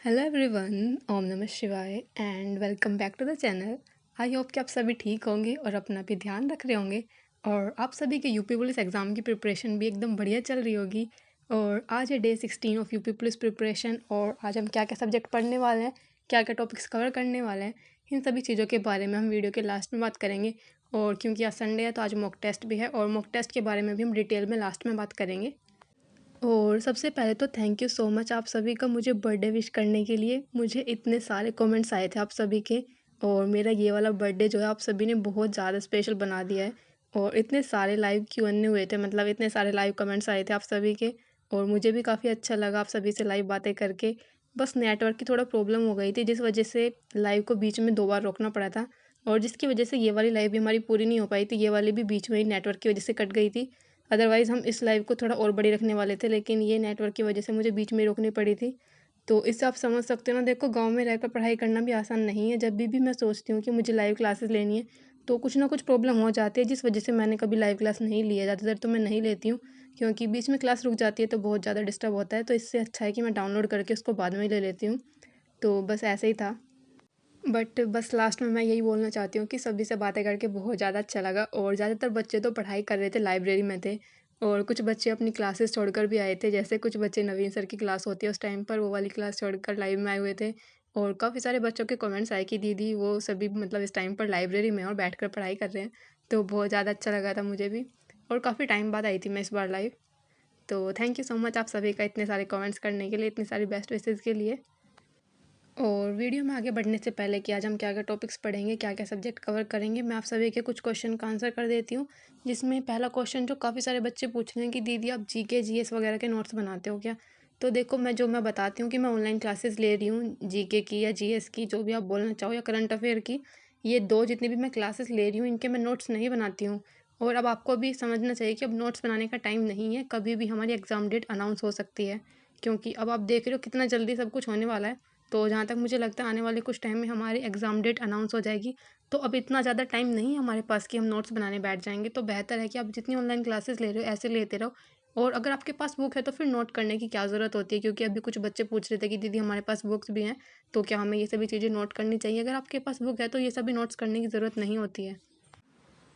Hello everyone, ओम नमः शिवाय and welcome back to the channel. I hope कि आप सभी ठीक होंगे और अपना भी ध्यान रख रहे होंगे और आप सभी के यूपी पुलिस एग्ज़ाम की प्रिपरेशन भी एकदम बढ़िया चल रही होगी। और आज है day 16 of UP police preparation और आज हम क्या क्या सब्जेक्ट पढ़ने वाले हैं, क्या क्या टॉपिक्स कवर करने वाले हैं, इन सभी चीज़ों के बारे में हम वीडियो के लास्ट में बात करेंगे। और क्योंकि आज संडे है तो आज मॉक टेस्ट भी है और मॉक टेस्ट के बारे में भी हम डिटेल में लास्ट में बात करेंगे। और सबसे पहले तो थैंक यू सो मच आप सभी का मुझे बर्थडे विश करने के लिए। मुझे इतने सारे कमेंट्स आए थे आप सभी के और मेरा ये वाला बर्थडे जो है आप सभी ने बहुत ज़्यादा स्पेशल बना दिया है। और इतने सारे लाइव Q&A हुए थे, मतलब इतने सारे लाइव कमेंट्स आए थे आप सभी के और मुझे भी काफ़ी अच्छा लगा आप सभी से लाइव बातें करके। बस नेटवर्क की थोड़ा प्रॉब्लम हो गई थी जिस वजह से लाइव को बीच में 2 बार रोकना पड़ा था और जिसकी वजह से ये वाली लाइव भी हमारी पूरी नहीं हो पाई थी। ये वाली भी बीच में ही नेटवर्क की वजह से कट गई थी। अदरवाइज़ हम इस लाइव को थोड़ा और बड़ी रखने वाले थे, लेकिन ये नेटवर्क की वजह से मुझे बीच में रोकनी पड़ी थी। तो इससे आप समझ सकते हो ना, देखो गाँव में रहकर पढ़ाई करना भी आसान नहीं है। जब भी मैं सोचती हूँ कि मुझे लाइव क्लासेस लेनी है तो कुछ ना कुछ प्रॉब्लम हो जाती है, जिस वजह से मैंने कभी लाइव क्लास नहीं ली है। ज़्यादातर तो मैं नहीं लेती हूँ क्योंकि बीच में क्लास रुक जाती है तो बहुत ज़्यादा डिस्टर्ब होता है। तो इससे अच्छा है कि मैं डाउनलोड करके उसको बाद में ही ले लेती हूँ। तो बस ऐसे ही था। बट बस लास्ट में मैं यही बोलना चाहती हूँ कि सभी से बातें करके बहुत ज़्यादा अच्छा लगा और ज़्यादातर बच्चे तो पढ़ाई कर रहे थे, लाइब्रेरी में थे और कुछ बच्चे अपनी क्लासेस छोड़कर भी आए थे। जैसे कुछ बच्चे नवीन सर की क्लास होती है उस टाइम पर वो वाली क्लास छोड़कर लाइव में आए हुए थे। और काफ़ी सारे बच्चों के कमेंट्स आए कि दीदी वो सभी मतलब इस टाइम पर लाइब्रेरी में और बैठकर पढ़ाई कर रहे हैं। तो बहुत ज़्यादा अच्छा लगा था मुझे भी और काफ़ी टाइम बाद आई थी मैं इस बार लाइव। तो थैंक यू सो मच आप सभी का इतने सारे कमेंट्स करने के लिए, इतनी सारी बेस्ट विशेज़ के लिए। और वीडियो में आगे बढ़ने से पहले कि आज हम क्या क्या टॉपिक्स पढ़ेंगे, क्या क्या सब्जेक्ट कवर करेंगे, मैं आप सभी के कुछ क्वेश्चन का आंसर कर देती हूँ। जिसमें पहला क्वेश्चन जो काफ़ी सारे बच्चे पूछ रहे हैं कि दीदी आप जीके जीएस वगैरह के नोट्स बनाते हो क्या। तो देखो मैं बताती हूँ कि मैं ऑनलाइन क्लासेस ले रही हूँ जीके की या जीएस की, जो भी आप बोलना चाहो, या करंट अफेयर की। ये दो जितनी भी मैं क्लासेस ले रही हूँ इनके मैं नोट्स नहीं बनाती हूँ। और अब आपको भी समझना चाहिए कि अब नोट्स बनाने का टाइम नहीं है, कभी भी हमारी एग्ज़ाम डेट अनाउंस हो सकती है। क्योंकि अब आप देख रहे हो कितना जल्दी सब कुछ होने वाला है। तो जहाँ तक मुझे लगता है आने वाले कुछ टाइम में हमारी एग्ज़ाम डेट अनाउंस हो जाएगी। तो अब इतना ज़्यादा टाइम नहीं है हमारे पास कि हम नोट्स बनाने बैठ जाएंगे। तो बेहतर है कि आप जितनी ऑनलाइन क्लासेस ले रहे हो ऐसे लेते रहो। और अगर आपके पास बुक है तो फिर नोट करने की क्या ज़रूरत होती है, क्योंकि अभी कुछ बच्चे पूछ रहे थे कि दीदी हमारे पास बुक्स भी हैं तो क्या हमें ये सभी चीज़ें नोट करनी चाहिए। अगर आपके पास बुक है तो ये सभी नोट्स करने की ज़रूरत नहीं होती है।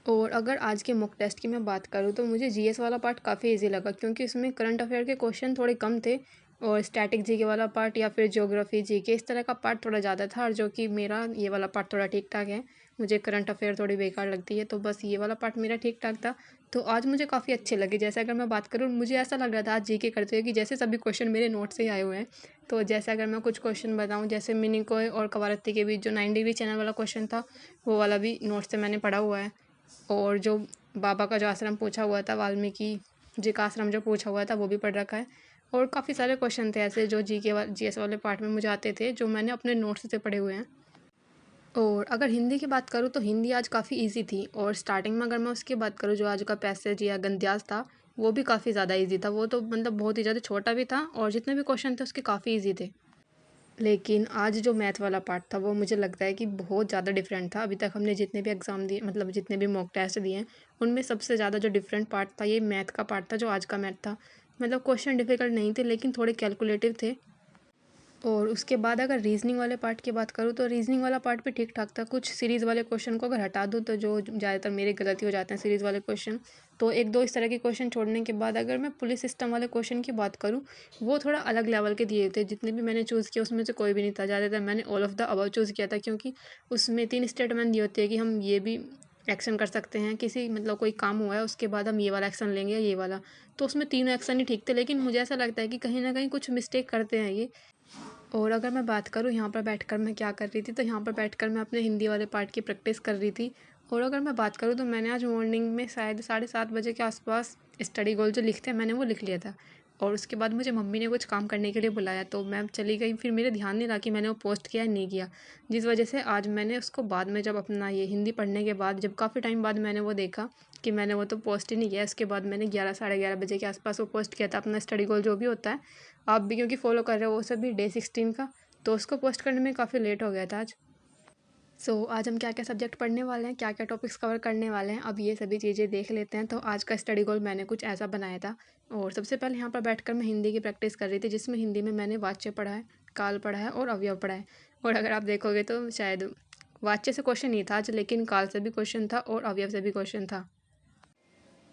और अगर आज के मॉक टेस्ट की मैं बात करूँ तो मुझे जीएस वाला पार्ट काफ़ी इजी लगा, क्योंकि इसमें करंट अफेयर के क्वेश्चन थोड़े कम थे और स्टैटिक जीके वाला पार्ट या फिर ज्योग्राफी जीके इस तरह का पार्ट थोड़ा ज़्यादा था। और जो कि मेरा ये वाला पार्ट थोड़ा ठीक ठाक है। मुझे करंट अफेयर थोड़ी बेकार लगती है, तो बस ये वाला पार्ट मेरा ठीक ठाक था। तो आज मुझे काफ़ी अच्छे लगे। जैसे अगर मैं बात करूँ, मुझे ऐसा लग रहा था आज जीके करते हुए कि जैसे सभी क्वेश्चन मेरे नोट से ही आए हुए हैं। तो जैसे अगर मैं कुछ क्वेश्चन बताऊँ, जैसे मिनिकोय और कवारत्ती के बीच जो 9 डिग्री चैनल वाला क्वेश्चन था, वो वाला भी नोट से मैंने पढ़ा हुआ है। और जो बाबा का जो आश्रम पूछा हुआ था, वाल्मीकि जी का आश्रम जो पूछा हुआ था, वो भी पढ़ रखा है। और काफ़ी सारे क्वेश्चन थे ऐसे जो जीएस वाले पार्ट में मुझे आते थे, जो मैंने अपने नोट्स से पढ़े हुए हैं। और अगर हिंदी की बात करूँ तो हिंदी आज काफ़ी इजी थी। और स्टार्टिंग में अगर मैं उसकी बात करूँ, जो आज का पैसेज या गद्यांश था वो भी काफ़ी ज़्यादा इजी था। वो तो मतलब बहुत ही ज़्यादा छोटा भी था और जितने भी क्वेश्चन थे उसके काफ़ी इजी थे। लेकिन आज जो मैथ वाला पार्ट था वो मुझे लगता है कि बहुत ज़्यादा डिफरेंट था। अभी तक हमने जितने भी एग्ज़ाम दिए, मतलब जितने भी मॉक टेस्ट दिए हैं, उनमें सबसे ज़्यादा जो डिफरेंट पार्ट था ये मैथ का पार्ट था, जो आज का मैथ था। मतलब क्वेश्चन डिफ़िकल्ट नहीं थे लेकिन थोड़े कैलकुलेटिव थे। और उसके बाद अगर रीजनिंग वाले पार्ट की बात करूँ तो रीजनिंग वाला पार्ट भी ठीक ठाक था। कुछ सीरीज़ वाले क्वेश्चन को अगर हटा दूँ तो जो ज़्यादातर मेरे गलती हो जाते हैं सीरीज़ वाले क्वेश्चन, तो एक दो इस तरह के क्वेश्चन छोड़ने के बाद अगर मैं पुलिस सिस्टम वाले क्वेश्चन की बात करूँ, वो थोड़ा अलग लेवल के दिए थे। जितने भी मैंने चूज़ किया उसमें से कोई भी नहीं था। ज़्यादातर मैंने all of the above choose किया था, क्योंकि उसमें 3 स्टेटमेंट दिए होते हैं कि हम ये भी एक्शन कर सकते हैं, किसी मतलब कोई काम हुआ है उसके बाद हम ये वाला एक्शन लेंगे या ये वाला। तो उसमें तीनों एक्शन ही ठीक थे, लेकिन मुझे ऐसा लगता है कि कहीं ना कहीं कुछ मिस्टेक करते हैं ये। और अगर मैं बात करूँ यहाँ पर बैठकर मैं क्या कर रही थी, तो यहाँ पर बैठकर मैं अपने हिंदी वाले पार्ट की प्रैक्टिस कर रही थी। और अगर मैं बात करूँ तो मैंने आज मॉर्निंग में शायद 7:30 बजे के आसपास स्टडी गोल जो लिखते हैं मैंने वो लिख लिया था। और उसके बाद मुझे मम्मी ने कुछ काम करने के लिए बुलाया तो मैं चली गई। फिर मेरे ध्यान नहीं रहा कि मैंने वो पोस्ट किया या नहीं किया, जिस वजह से आज मैंने उसको बाद में जब अपना ये हिंदी पढ़ने के बाद जब काफ़ी टाइम बाद मैंने वो देखा कि मैंने वो तो पोस्ट ही नहीं किया। उसके बाद मैंने 11 साढ़े 11 बजे के आसपास वो पोस्ट किया था, अपना स्टडी गोल जो भी होता है। आप भी क्योंकि फॉलो कर रहे हो वो सभी डे 16 का, तो उसको पोस्ट करने में काफ़ी लेट हो गया था आज। आज हम क्या क्या सब्जेक्ट पढ़ने वाले हैं, क्या क्या टॉपिक्स कवर करने वाले हैं, अब ये सभी चीज़ें देख लेते हैं। तो आज का स्टडी गोल मैंने कुछ ऐसा बनाया था। और सबसे पहले यहाँ पर बैठकर मैं हिंदी की प्रैक्टिस कर रही थी, जिसमें हिंदी में मैंने वाच्य पढ़ा है, काल पढ़ा है और अवयव पढ़ा है। और अगर आप देखोगे तो शायद वाच्य से क्वेश्चन नहीं था आज, लेकिन काल से भी क्वेश्चन था और अवयव से भी क्वेश्चन था।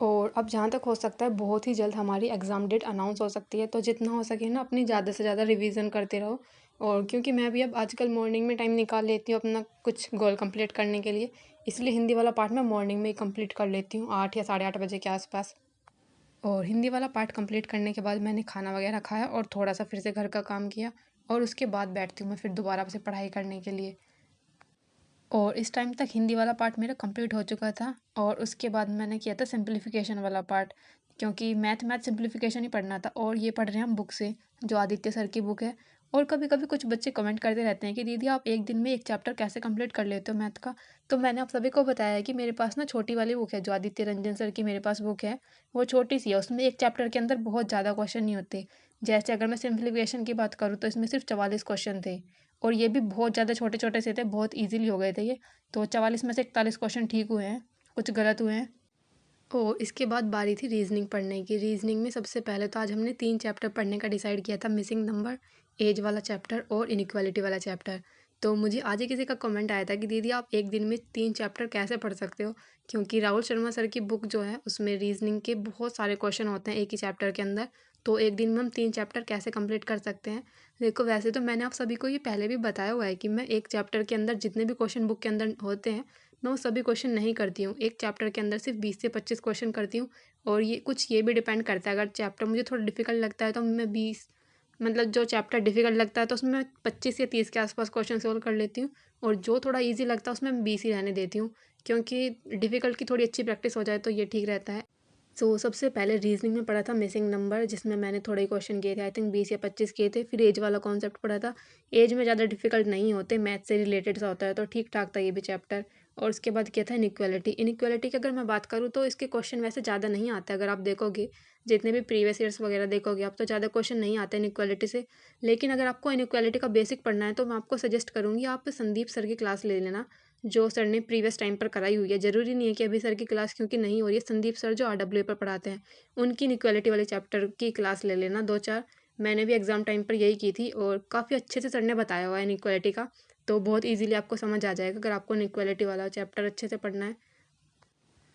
और अब जहाँ तक हो सकता है बहुत ही जल्द हमारी एग्ज़ाम डेट अनाउंस हो सकती है, तो जितना हो सके ना अपनी ज़्यादा से ज़्यादा रिवीजन करते रहो। और क्योंकि मैं भी अब आजकल मॉर्निंग में टाइम निकाल लेती हूँ अपना कुछ गोल कंप्लीट करने के लिए, इसलिए हिंदी वाला पार्ट मैं मॉर्निंग में ही कंप्लीट कर लेती हूँ 8 या साढ़े 8 बजे के आसपास। और हिंदी वाला पार्ट कंप्लीट करने के बाद मैंने खाना वगैरह खाया और थोड़ा सा फिर से घर का काम किया, और उसके बाद बैठती हूँ मैं फिर दोबारा से पढ़ाई करने के लिए। और इस टाइम तक हिंदी वाला पार्ट मेरा कंप्लीट हो चुका था, और उसके बाद मैंने किया था सिंप्लीफिकेशन वाला पार्ट, क्योंकि मैथ सिंप्लीफिकेशन ही पढ़ना था। और ये पढ़ रहे हैं हम बुक से, जो आदित्य सर की बुक है। और कभी कभी कुछ बच्चे कमेंट करते रहते हैं कि दीदी आप एक दिन में एक चैप्टर कैसे कंप्लीट कर लेते हो मैथ का। तो मैंने आप सभी को बताया है कि मेरे पास ना छोटी वाली बुक है, जो आदित्य रंजन सर की मेरे पास बुक है। वो छोटी सी है, उसमें एक चैप्टर के अंदर बहुत ज़्यादा क्वेश्चन नहीं होते। जैसे अगर मैं सिंप्लीफिकेशन की बात करूँ तो इसमें सिर्फ 44 क्वेश्चन थे, और ये भी बहुत ज़्यादा छोटे छोटे से थे, बहुत ईजिली हो गए थे ये। तो 44 में से 41 क्वेश्चन ठीक हुए हैं, कुछ गलत हुए हैं। और इसके बाद बारी थी रीजनिंग पढ़ने की। रीजनिंग में सबसे पहले तो आज हमने 3 चैप्टर पढ़ने का डिसाइड किया था, मिसिंग नंबर, एज वाला चैप्टर और इनइक्वालिटी वाला चैप्टर। तो मुझे आज ही किसी का कमेंट आया था कि दीदी आप एक दिन में 3 चैप्टर कैसे पढ़ सकते हो, क्योंकि राहुल शर्मा सर की बुक जो है उसमें रीजनिंग के बहुत सारे क्वेश्चन होते हैं एक ही चैप्टर के अंदर। तो एक दिन में हम 3 चैप्टर कैसे कंप्लीट कर सकते हैं। देखो वैसे तो मैंने आप सभी को ये पहले भी बताया हुआ है कि मैं एक चैप्टर के अंदर जितने भी क्वेश्चन बुक के अंदर होते हैं, मैं वो सभी क्वेश्चन नहीं करती हूँ। एक चैप्टर के अंदर सिर्फ 20 से 25 क्वेश्चन करती हूँ। और ये भी डिपेंड करता है, अगर चैप्टर मुझे थोड़ा डिफिकल्ट लगता है तो मैं 20, मतलब जो चैप्टर डिफिकल्ट लगता है तो उसमें मैं 25 या 30 के आसपास क्वेश्चन सोल्व कर लेती हूँ। और जो थोड़ा ईजी लगता है उसमें मैं 20 ही रहने देती हूँ, क्योंकि डिफ़िकल्ट की थोड़ी अच्छी प्रैक्टिस हो जाए तो ये ठीक रहता है। सो सबसे पहले रीजनिंग में पढ़ा था मिसिंग नंबर, जिसमें मैंने थोड़े ही क्वेश्चन किए थे, आई थिंक 20 या 25 किए थे। फिर एज वाला कॉन्सेप्ट पढ़ा था। एज में ज़्यादा डिफिकल्ट नहीं होते, मैथ से रिलेटेड सा होता है, तो ठीक ठाक था ये भी चैप्टर। और उसके बाद किया था इनइक्वालिटी। इनइक्वालिटी की अगर मैं बात करूँ तो इसके क्वेश्चन वैसे ज़्यादा नहीं आते, अगर आप देखोगे जितने भी प्रीवियस ईयर्स वगैरह देखोगे आप, तो ज़्यादा क्वेश्चन नहीं आते इनइक्वालिटी से। लेकिन अगर आपको इनइक्वालिटी का बेसिक पढ़ना है तो मैं आपको सजेस्ट करूँगी आप संदीप सर की क्लास ले लेना, जो सर ने प्रीवियस टाइम पर कराई हुई है। ज़रूरी नहीं है कि अभी सर की क्लास क्योंकि नहीं हो रही है, संदीप सर जो RWA पर पढ़ाते हैं उनकी इनइक्वालिटी वाले चैप्टर की क्लास ले लेना 2-4। मैंने भी एग्ज़ाम टाइम पर यही की थी, और काफ़ी अच्छे से सर ने बताया हुआ है इनइक्वालिटी का। तो बहुत ईज़िली आपको समझ आ जाएगा अगर आपको इनइक्वालिटी वाला चैप्टर अच्छे से पढ़ना है।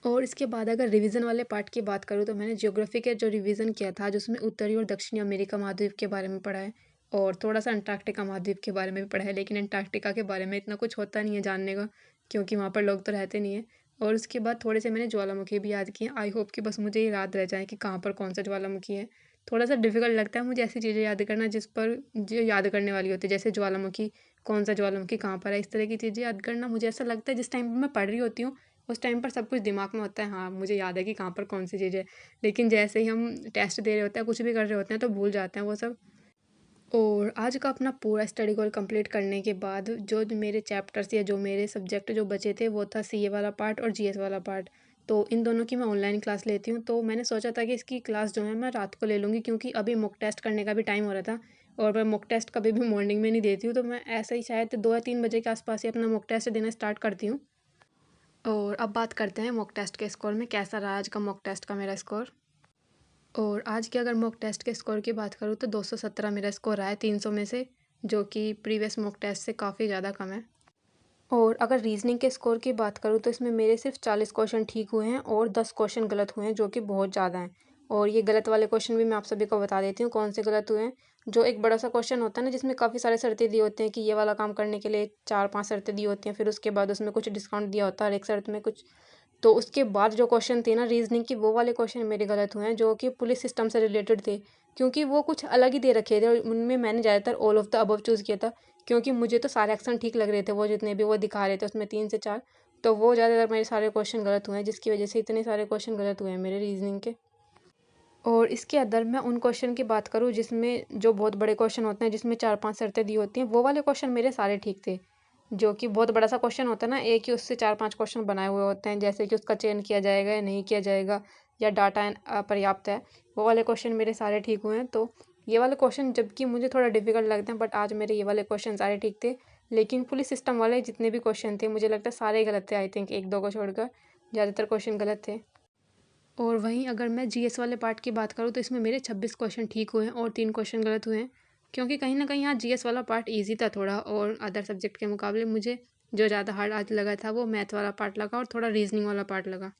और इसके बाद अगर रिवीजन वाले पार्ट की बात करूँ तो मैंने ज्योग्राफी के जो रिवीजन किया था, जिसमें उत्तरी और दक्षिणी अमेरिका महाद्वीप के बारे में पढ़ा है, और थोड़ा सा अंटार्कटिका महाद्वीप के बारे में भी पढ़ा है। लेकिन अंटार्कटिका के बारे में इतना कुछ होता नहीं है जानने का, क्योंकि वहाँ पर लोग तो रहते नहीं हैं। और उसके बाद थोड़े से मैंने ज्वालामुखी भी याद किए। आई होप कि बस मुझे ये याद रह जाए कि कहाँ पर कौन सा ज्वालामुखी है। थोड़ा सा डिफिकल्ट लगता है मुझे ऐसी चीज़ें याद करना जिस पर जो याद करने वाली होती है, जैसे ज्वालामुखी, कौन सा ज्वालामुखी कहाँ पर है, इस तरह की चीज़ें याद करना मुझे ऐसा लगता है जिस टाइम पर मैं पढ़ रही होती हूँ उस टाइम पर सब कुछ दिमाग में होता है, हाँ मुझे याद है कि कहाँ पर कौन सी चीज़ है। लेकिन जैसे ही हम टेस्ट दे रहे होते हैं, कुछ भी कर रहे होते हैं, तो भूल जाते हैं वो सब। और आज का अपना पूरा स्टडी गोल कंप्लीट करने के बाद जो मेरे चैप्टर्स या जो मेरे सब्जेक्ट जो बचे थे वो था CA वाला पार्ट और GS वाला पार्ट। तो इन दोनों की मैं ऑनलाइन क्लास लेती हूँ, तो मैंने सोचा था कि इसकी क्लास जो है मैं रात को ले लूँगी, क्योंकि अभी मॉक टेस्ट करने का भी टाइम हो रहा था। और मैं मॉक टेस्ट कभी भी मॉर्निंग में नहीं देती हूँ, तो मैं ऐसे ही शायद 2 या 3 बजे के आसपास ही अपना मॉक टेस्ट देना स्टार्ट करती हूँ। और अब बात करते हैं मॉक टेस्ट के स्कोर में, कैसा रहा आज का मॉक टेस्ट का मेरा स्कोर। और आज के अगर मॉक टेस्ट के स्कोर की बात करूँ तो 217 मेरा स्कोर आया 300 में से, जो कि प्रीवियस मॉक टेस्ट से काफ़ी ज़्यादा कम है। और अगर रीजनिंग के स्कोर की बात करूँ तो इसमें मेरे सिर्फ 40 क्वेश्चन ठीक हुए हैं और 10 क्वेश्चन गलत हुए हैं, जो कि बहुत ज़्यादा हैं। और ये गलत वाले क्वेश्चन भी मैं आप सभी को बता देती हूँ कौन से गलत हुए हैं। जो एक बड़ा सा क्वेश्चन होता है ना, जिसमें काफ़ी सारे शर्तें दिए होते हैं कि ये वाला काम करने के लिए 4-5 शर्तें दी होती हैं, फिर उसके बाद उसमें कुछ डिस्काउंट दिया होता है हर एक शर्त में कुछ। तो उसके बाद जो क्वेश्चन थे ना रीजनिंग की, वो वाले क्वेश्चन मेरे गलत हुए हैं, जो कि पुलिस सिस्टम से रिलेटेड थे। क्योंकि वो कुछ अलग ही दे रखे थे, और उनमें मैंने ज़्यादातर all of the above choose किया था, क्योंकि मुझे तो सारे एक्शन ठीक लग रहे थे, वो जितने भी वो दिखा रहे थे उसमें 3 से 4। तो वो ज़्यादातर मेरे सारे क्वेश्चन गलत हुए हैं, जिसकी वजह से इतने सारे क्वेश्चन गलत हुए हैं मेरे रीजनिंग के। और इसके अदर मैं उन क्वेश्चन की बात करूँ जिसमें जो बहुत बड़े क्वेश्चन होते हैं, जिसमें 4-5 शर्तें दी होती हैं, वो वाले क्वेश्चन मेरे सारे ठीक थे। जो कि बहुत बड़ा सा क्वेश्चन होता है ना, एक ही उससे 4-5 क्वेश्चन बनाए हुए होते हैं, जैसे कि उसका चयन किया जाएगा या नहीं किया जाएगा, या डाटा अपर्याप्त है, वो वाले क्वेश्चन मेरे सारे ठीक हुए हैं। तो ये वाले क्वेश्चन जबकि मुझे थोड़ा डिफिकल्ट लगते हैं, बट आज मेरे ये वाले क्वेश्चन सारे ठीक थे। लेकिन पुलिस सिस्टम वाले जितने भी क्वेश्चन थे मुझे लगता है सारे ही गलत थे, आई थिंक 1-2 को छोड़कर ज़्यादातर क्वेश्चन गलत थे। और वहीं अगर मैं GS वाले पार्ट की बात करूँ तो इसमें मेरे 26 क्वेश्चन ठीक हुए हैं और 3 क्वेश्चन गलत हुए हैं। क्योंकि कहीं न कहीं यहाँ जीएस वाला पार्ट ईज़ी था थोड़ा, और अदर सब्जेक्ट के मुकाबले मुझे जो ज़्यादा हार्ड आज लगा था वो मैथ वाला पार्ट लगा और थोड़ा रीज़निंग वाला पार्ट लगा।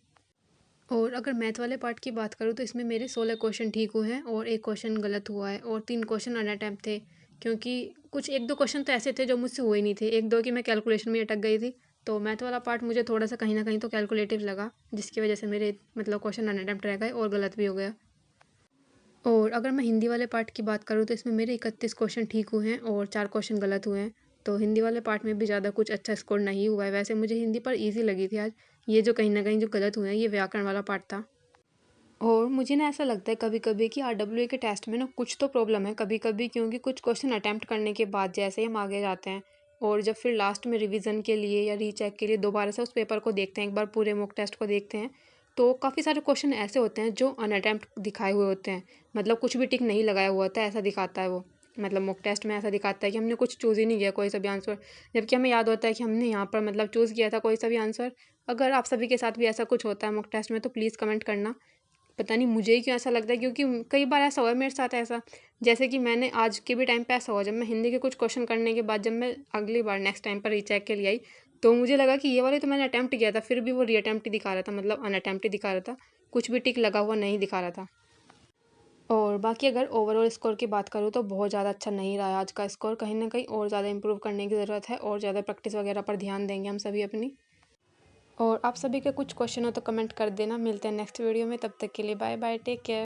और अगर मैथ वाले पार्ट की बात करूँ तो इसमें मेरे 16 क्वेश्चन ठीक हुए हैं और 1 क्वेश्चन गलत हुआ है और 3 क्वेश्चन अनअटेम्प्ट थे। क्योंकि कुछ 1-2 क्वेश्चन तो ऐसे थे जो मुझसे हुए ही नहीं थे, 1-2 की मैं कैलकुलेशन में अटक गई थी। तो मैथ वाला पार्ट मुझे थोड़ा-सा कहीं न कहीं तो कैलकुलेटिव लगा, जिसकी वजह से मेरे मतलब क्वेश्चन अनअटेम्प्ट रह गए और गलत भी हो गया। और अगर मैं हिंदी वाले पार्ट की बात करूँ तो इसमें मेरे 31 क्वेश्चन ठीक हुए हैं और 4 क्वेश्चन गलत हुए हैं। तो हिंदी वाले पार्ट में भी ज़्यादा कुछ अच्छा स्कोर नहीं हुआ है। वैसे मुझे हिंदी पर ईज़ी लगी थी आज। ये जो कहीं न कहीं जो गलत हुए हैं ये व्याकरण वाला पार्ट था। और मुझे ना ऐसा लगता है कभी-कभी कि आरडब्ल्यूए के टेस्ट में ना कुछ तो प्रॉब्लम है कभी-कभी, क्योंकि कुछ क्वेश्चन अटेम्प्ट करने के बाद जैसे ही हम आगे जाते हैं और जब फिर लास्ट में रिवीजन के लिए या रीचेक के लिए दोबारा से उस पेपर को देखते हैं, एक बार पूरे मॉक टेस्ट को देखते हैं, तो काफ़ी सारे क्वेश्चन ऐसे होते हैं जो अनअटेम्प्ट दिखाए हुए होते हैं। मतलब कुछ भी टिक नहीं लगाया हुआ होता है, ऐसा दिखाता है वो। मतलब मॉक टेस्ट में ऐसा दिखाता है कि हमने कुछ चूज़ ही नहीं किया कोई सा भी आंसर, जबकि हमें याद होता है कि हमने यहाँ पर मतलब चूज़ किया था कोई सा भी आंसर। अगर आप सभी के साथ भी ऐसा कुछ होता है मॉक टेस्ट में तो प्लीज़ कमेंट करना। पता नहीं मुझे ही क्यों ऐसा लगता है, क्योंकि कई बार ऐसा हुआ है मेरे साथ ऐसा। जैसे कि मैंने आज के भी टाइम पे ऐसा हुआ, जब मैं हिंदी के कुछ क्वेश्चन करने के बाद जब मैं अगली बार नेक्स्ट टाइम पर रीचेक के लिए आई, तो मुझे लगा कि ये वाले तो मैंने अटेम्प्ट किया था, फिर भी वो रीअटेम्प्ट ही दिखा रहा था, मतलब अनअटेम्प्ट ही दिखा रहा था, कुछ भी टिक लगा हुआ नहीं दिखा रहा था। और बाकी अगर ओवरऑल स्कोर की बात करूँ तो बहुत ज़्यादा अच्छा नहीं रहा है आज का स्कोर, कहीं न कहीं और ज़्यादा इंप्रूव करने की ज़रूरत है और ज़्यादा प्रैक्टिस वगैरह पर ध्यान देंगे हम सभी अपनी। और आप सभी के कुछ क्वेश्चन हो तो कमेंट कर देना। मिलते हैं नेक्स्ट वीडियो में, तब तक के लिए बाय बाय, टेक केयर।